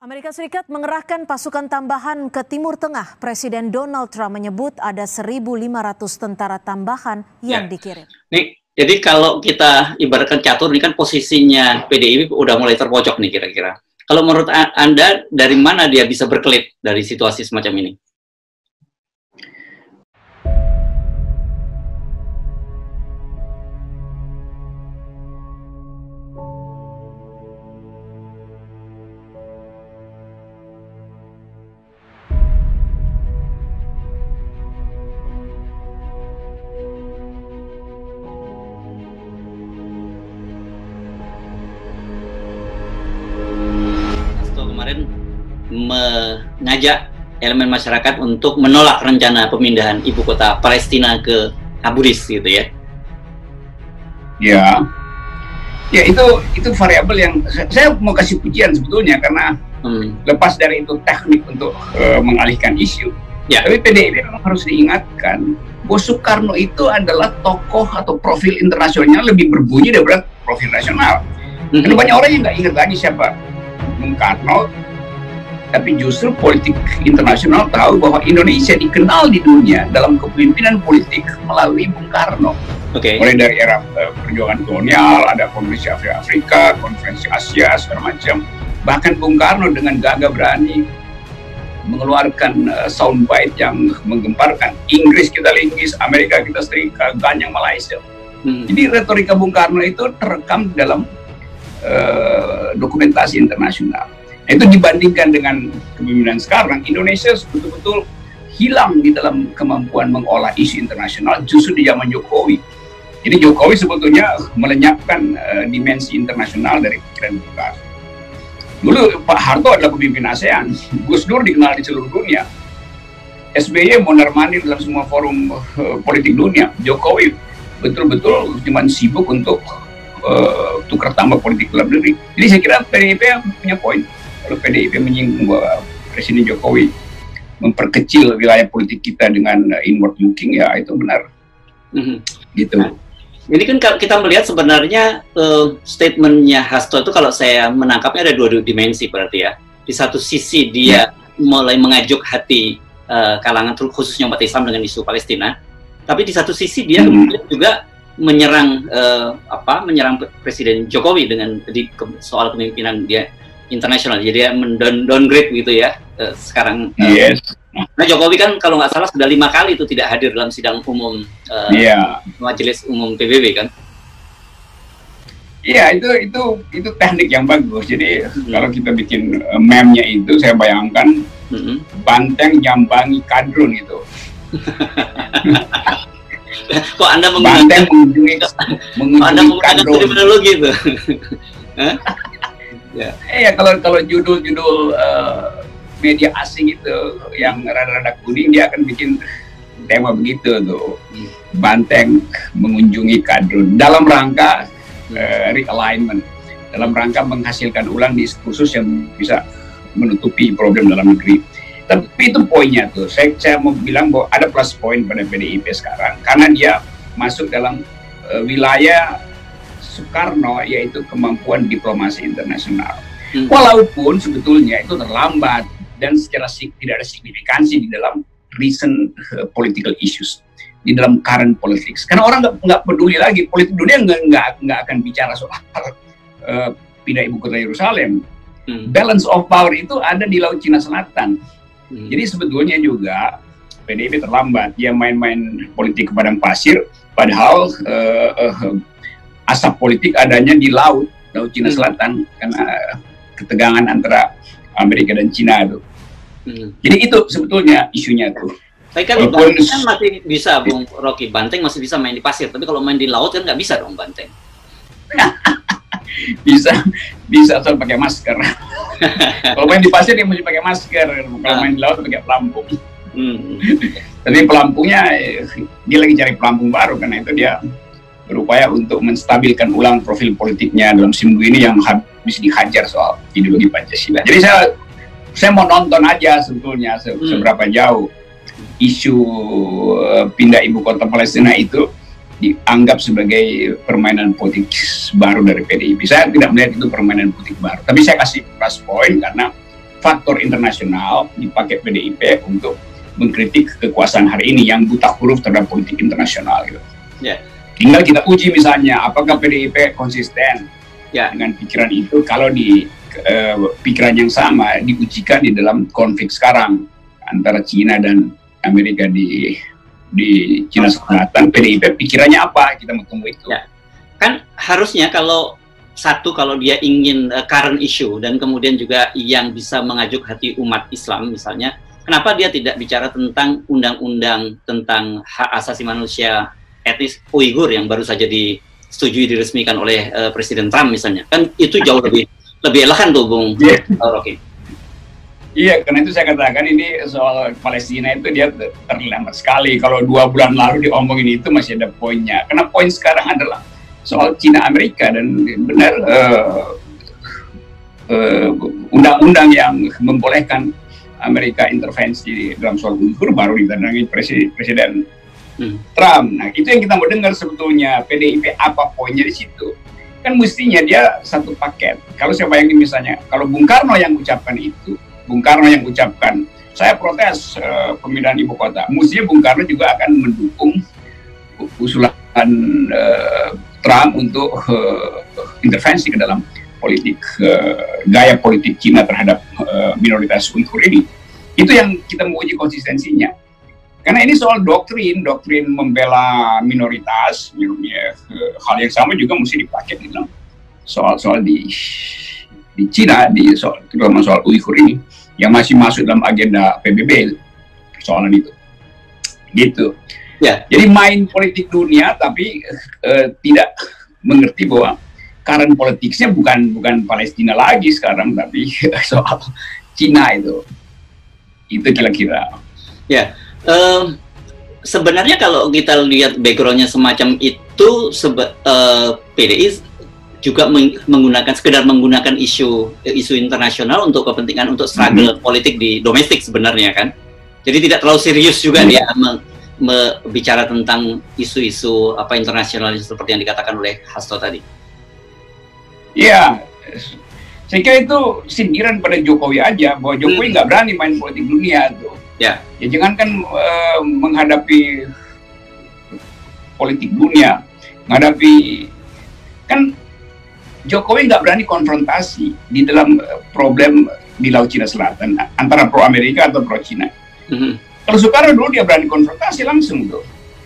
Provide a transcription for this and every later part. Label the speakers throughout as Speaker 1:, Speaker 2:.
Speaker 1: Amerika Serikat mengerahkan pasukan tambahan ke Timur Tengah. Presiden Donald Trump menyebut ada 1.500 tentara tambahan yang dikirim.
Speaker 2: Nih, jadi kalau kita ibaratkan catur, ini kan posisinya PDIP udah mulai terpojok nih kira-kira. Kalau menurut Anda, dari mana dia bisa berkelit dari situasi semacam ini? Kemarin mengajak elemen masyarakat untuk menolak rencana pemindahan ibu kota Palestina ke Kudus gitu ya.
Speaker 3: Ya itu variabel yang saya mau kasih pujian sebetulnya karena lepas dari itu teknik untuk mengalihkan isu. Tapi PDIP memang harus diingatkan bahwa Soekarno itu adalah tokoh atau profil internasionalnya lebih berbunyi daripada profil nasional. Karena banyak orang yang nggak ingat lagi siapa Bung Karno, tapi justru politik internasional tahu bahwa Indonesia dikenal di dunia dalam kepemimpinan politik melalui Bung Karno. Mulai dari era perjuangan kolonial, ada konferensi Afrika, konferensi Asia, segala macam. Bahkan Bung Karno dengan gagah berani mengeluarkan soundbite yang menggemparkan. Inggris kita linggis, Amerika kita setrika, ganyang Malaysia. Jadi retorika Bung Karno itu terekam dalam dokumentasi internasional. Itu dibandingkan dengan kepemimpinan sekarang, Indonesia betul-betul hilang di dalam kemampuan mengolah isu internasional justru di zaman Jokowi. Jadi Jokowi sebetulnya melenyapkan dimensi internasional dari pikiran kita. Dulu Pak Harto adalah pemimpin ASEAN, Gus Dur dikenal di seluruh dunia, SBY mondar-mandir dalam semua forum politik dunia. Jokowi betul-betul cuma sibuk untuk tukar tambah politik dalam negeri. Jadi saya kira PDIP punya poin. Kalau PDIP menyinggung bahwa Presiden Jokowi memperkecil wilayah politik kita dengan inward looking, ya itu benar. Gitu.
Speaker 2: Jadi kan kita melihat sebenarnya statementnya Hasto itu kalau saya menangkapnya ada dua dimensi berarti ya. Di satu sisi dia mulai mengajuk hati kalangan khususnya umat Islam dengan isu Palestina, tapi di satu sisi dia kemudian juga menyerang Presiden Jokowi dengan soal kepemimpinan dia internasional. Jadi dia downgrade gitu ya sekarang. Nah Jokowi kan kalau nggak salah sudah 5 kali itu tidak hadir dalam sidang umum Majelis Umum PBB kan. Iya, itu teknik yang bagus. Jadi kalau kita bikin meme-nya itu, saya bayangkan banteng nyambangi kadrun itu. Kok Anda menggunakan terminologi itu?
Speaker 3: Iya, kalau judul-judul media asing itu yang rada-rada kuning, dia akan bikin tema begitu tuh. Banteng mengunjungi kadrun dalam rangka realignment, dalam rangka menghasilkan ulang diskursus yang bisa menutupi problem dalam negeri. Tapi itu poinnya tuh, saya mau bilang bahwa ada plus point pada PDIP sekarang karena dia masuk dalam wilayah Soekarno, yaitu kemampuan diplomasi internasional. Walaupun sebetulnya itu terlambat dan secara tidak ada signifikansi di dalam recent political issues, di dalam current politics. Karena orang nggak peduli lagi, politik dunia nggak akan bicara soal pindah ibu kota Yerusalem. Balance of power itu ada di Laut Cina Selatan. Jadi sebetulnya juga PDIP terlambat, dia main-main politik ke padang pasir, padahal asap politik adanya di Laut Cina Selatan karena ketegangan antara Amerika dan Cina itu. Jadi itu sebetulnya isunya tuh.
Speaker 2: Tapi kan Banteng kan masih bisa, Bung Rocky, Banteng masih bisa main di pasir, tapi kalau main di laut kan nggak bisa dong Banteng. bisa asal pakai masker. Kalau main di pasir dia mesti pakai masker, kalau main di laut pakai pelampung. Tapi pelampungnya dia lagi cari pelampung baru, karena itu dia berupaya untuk menstabilkan ulang profil politiknya dalam seminggu ini yang habis dihajar soal ideologi Pancasila. Jadi saya mau nonton aja sebetulnya seberapa jauh isu pindah ibu kota Palestina itu dianggap sebagai permainan politik baru dari PDIP. Saya tidak melihat itu permainan politik baru, tapi saya kasih plus point karena
Speaker 3: faktor internasional dipakai PDIP untuk mengkritik kekuasaan hari ini yang buta huruf terhadap politik internasional gitu.
Speaker 2: Yeah.
Speaker 3: Tinggal kita uji misalnya apakah PDIP konsisten dengan pikiran itu kalau di pikiran yang sama diujikan di dalam konflik sekarang antara Cina dan Amerika di Cina Selatan. PDIP pikirannya apa? Kita mau tunggu itu.
Speaker 2: Ya. Kan harusnya kalau dia ingin current issue dan kemudian juga yang bisa mengajuk hati umat Islam misalnya, kenapa dia tidak bicara tentang undang-undang tentang hak asasi manusia etnis Uighur yang baru saja disetujui diresmikan oleh Presiden Trump misalnya? Kan itu jauh lebih elegan tuh, Bung Rocky.
Speaker 3: Iya, karena itu saya katakan ini soal Palestina itu dia terlambat sekali. Kalau 2 bulan lalu diomongin itu masih ada poinnya. Karena poin sekarang adalah soal Cina Amerika, dan benar undang-undang yang membolehkan Amerika intervensi dalam soal Uighur baru ditandangin Presiden Trump. Nah, itu yang kita mau dengar sebetulnya. PDIP apa poinnya di situ? Kan mestinya dia satu paket. Kalau saya bayangin misalnya, kalau Bung Karno yang ucapkan itu, Bung Karno yang ucapkan, saya protes pemindahan ibu kota, mestinya Bung Karno juga akan mendukung usulan Trump untuk intervensi ke dalam politik, gaya politik Cina terhadap minoritas Uighur ini. Itu yang kita mau uji konsistensinya. Karena ini soal doktrin membela minoritas, hal yang sama juga mesti dipakai di dalam soal di Cina, terutama soal Uighur ini, yang masih masuk dalam agenda PBB soalan itu. Gitu.
Speaker 2: Ya.
Speaker 3: Jadi main politik dunia tapi tidak mengerti bahwa current politiknya bukan Palestina lagi sekarang, tapi soal Cina itu. Itu kira-kira.
Speaker 2: Ya. Sebenarnya kalau kita lihat backgroundnya semacam itu, PDI juga sekedar menggunakan isu internasional untuk kepentingan, untuk struggle politik di domestik sebenarnya kan. Jadi tidak terlalu serius juga dia bicara tentang isu-isu internasional seperti yang dikatakan oleh Hasto tadi.
Speaker 3: Iya, saya kira itu sindiran pada Jokowi aja, bahwa Jokowi nggak berani main politik dunia tuh. Ya jangankan menghadapi politik dunia, menghadapi, kan Jokowi nggak berani konfrontasi di dalam problem di Laut Cina Selatan antara pro Amerika atau pro Cina. Kalau Soekarno dulu dia berani konfrontasi langsung tuh.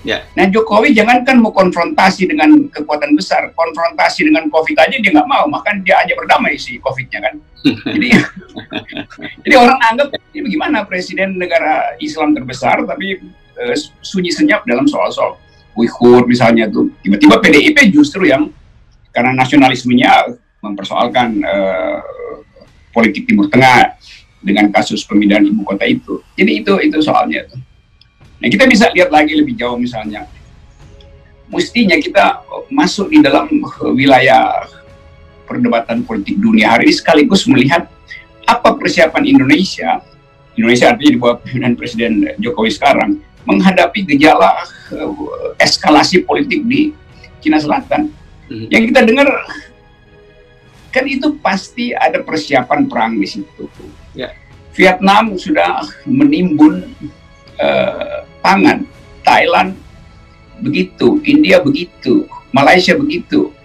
Speaker 3: Ya. Nah, Jokowi jangankan mau konfrontasi dengan kekuatan besar, konfrontasi dengan COVID aja dia nggak mau, bahkan dia aja berdamai si COVID-nya kan. Jadi orang anggap ini bagaimana presiden negara Islam terbesar tapi sunyi senyap dalam soal-soal Uighur misalnya tuh. Tiba-tiba PDIP justru yang karena nasionalismenya mempersoalkan politik Timur Tengah dengan kasus pemindahan ibu kota itu. Jadi itu soalnya tuh. Nah, kita bisa lihat lagi lebih jauh misalnya. Mestinya kita masuk di dalam wilayah perdebatan politik dunia hari ini sekaligus melihat apa persiapan Indonesia artinya di bawah pimpinan Presiden Jokowi sekarang menghadapi gejala eskalasi politik di Cina Selatan. Yang kita dengar kan itu pasti ada persiapan perang di situ. Ya. Vietnam sudah menimbun pangan, Thailand begitu, India begitu, Malaysia begitu.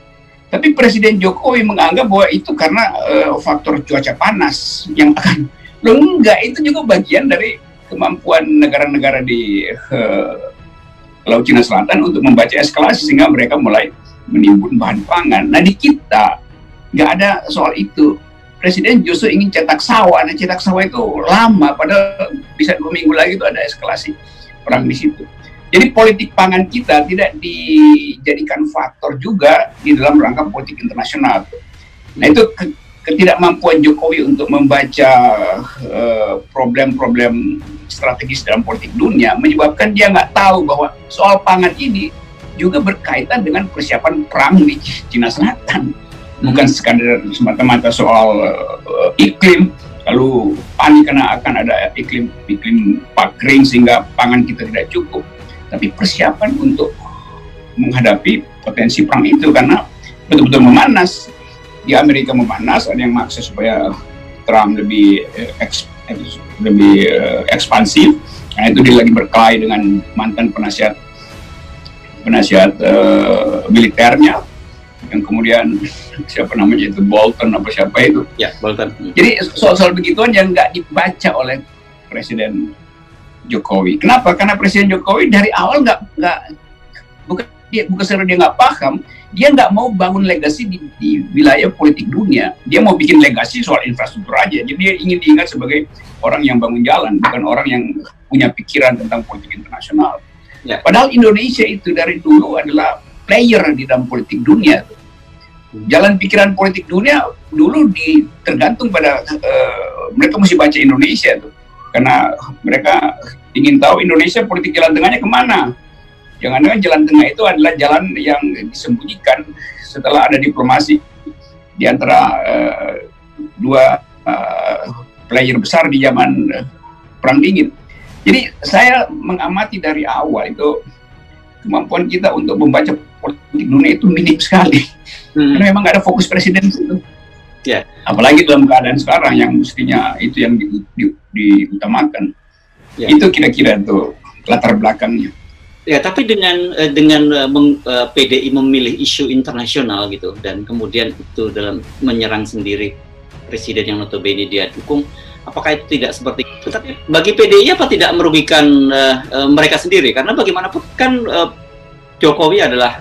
Speaker 3: Tapi Presiden Jokowi menganggap bahwa itu karena faktor cuaca panas yang akan, enggak, itu juga bagian dari kemampuan negara-negara di Laut Cina Selatan untuk membaca eskalasi sehingga mereka mulai menimbun bahan pangan. Nah, di kita nggak ada soal itu. Presiden justru ingin cetak sawah. Nah, cetak sawah itu lama, padahal bisa 2 minggu lagi itu ada eskalasi perang di situ. Jadi politik pangan kita tidak dijadikan faktor juga di dalam rangka politik internasional. Nah, itu ketidakmampuan Jokowi untuk membaca problem-problem strategis dalam politik dunia menyebabkan dia nggak tahu bahwa soal pangan ini juga berkaitan dengan persiapan perang di Cina Selatan. Bukan sekadar semata-mata soal iklim, lalu panik karena akan ada iklim kering sehingga pangan kita tidak cukup. Tapi persiapan untuk menghadapi potensi perang itu karena betul-betul memanas. Di Amerika memanas, ada yang maksa supaya Trump lebih ekspansif. Nah itu dia lagi berkelahi dengan mantan penasihat militernya, yang kemudian siapa namanya itu, Bolton apa siapa itu.
Speaker 2: Ya, Bolton.
Speaker 3: Jadi soal-soal begituan yang nggak dibaca oleh Presiden Jokowi. Kenapa? Karena Presiden Jokowi dari awal bukan sekedar dia nggak paham, dia nggak mau bangun legasi di wilayah politik dunia. Dia mau bikin legasi soal infrastruktur aja. Jadi dia ingin diingat sebagai orang yang bangun jalan, bukan orang yang punya pikiran tentang politik internasional.
Speaker 2: Ya.
Speaker 3: Padahal Indonesia itu dari dulu adalah player di dalam politik dunia. Jalan pikiran politik dunia dulu tergantung pada mereka mesti baca Indonesia tuh, karena mereka ingin tahu Indonesia politik jalan tengahnya kemana. Jangan-jangan jalan tengah itu adalah jalan yang disembunyikan setelah ada diplomasi di antara dua player besar di zaman Perang Dingin. Jadi saya mengamati dari awal itu kemampuan kita untuk membaca politik dunia itu minim sekali. Karena memang nggak ada fokus presiden itu.
Speaker 2: Yeah.
Speaker 3: Apalagi dalam keadaan sekarang yang mestinya itu yang diutamakan. Yeah. Itu kira-kira tuh latar belakangnya.
Speaker 2: Ya, tapi dengan PDI memilih isu internasional gitu, dan kemudian itu dalam menyerang sendiri presiden yang notabene dia dukung, apakah itu tidak seperti itu? Tapi bagi PDI apa tidak merugikan mereka sendiri? Karena bagaimanapun kan Jokowi adalah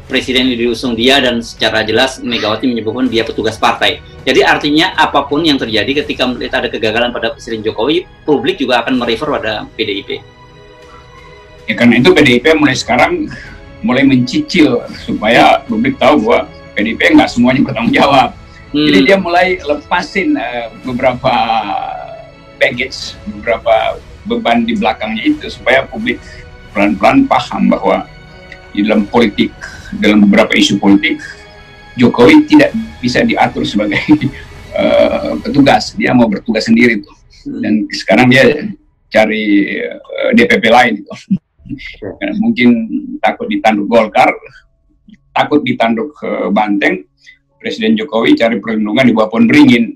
Speaker 2: presiden yang diusung dia, dan secara jelas Megawati menyebutkan dia petugas partai. Jadi artinya apapun yang terjadi ketika melihat ada kegagalan pada Presiden Jokowi, publik juga akan merefer pada PDIP.
Speaker 3: Ya, karena itu PDIP mulai sekarang mencicil supaya publik tahu bahwa PDIP nggak semuanya bertanggung jawab. Jadi dia mulai lepasin beberapa baggage, beberapa beban di belakangnya itu, supaya publik pelan-pelan paham bahwa di dalam politik, dalam beberapa isu politik, Jokowi tidak bisa diatur sebagai petugas. Dia mau bertugas sendiri tuh. Dan sekarang dia cari DPP lain itu. Mungkin takut ditanduk Golkar, takut ditanduk Banteng. Presiden Jokowi cari perlindungan di bawah pohon beringin.